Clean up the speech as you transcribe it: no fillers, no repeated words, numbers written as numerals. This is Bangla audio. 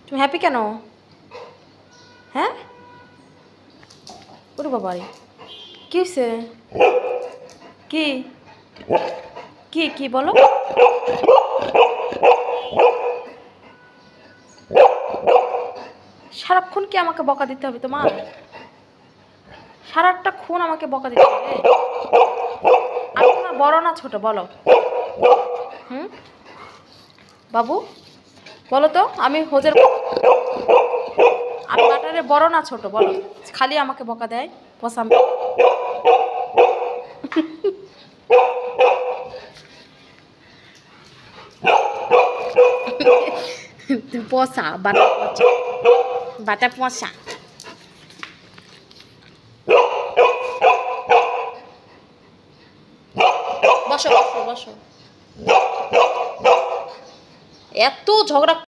তুমি হ্যাপি কেন? হ্যাঁ, ওরে বাবা রে, কি হয়েছে? কি কি কি বলো? সারাক্ষণ কি আমাকে বকা দিতে হবে তোমার? সারাটা খুন আমাকে বকা দিতে হবে? আমি তোমার বড় না ছোট বলো? হুম বাবু, বলো তো, আমি হোজের আমি বাটারে বড় না ছোট বলো? খালি আমাকে বকা দেয় পসাম। পচা বাটা পচা, বাটা পচা। বসো বসো বসো, এত ঝগড়া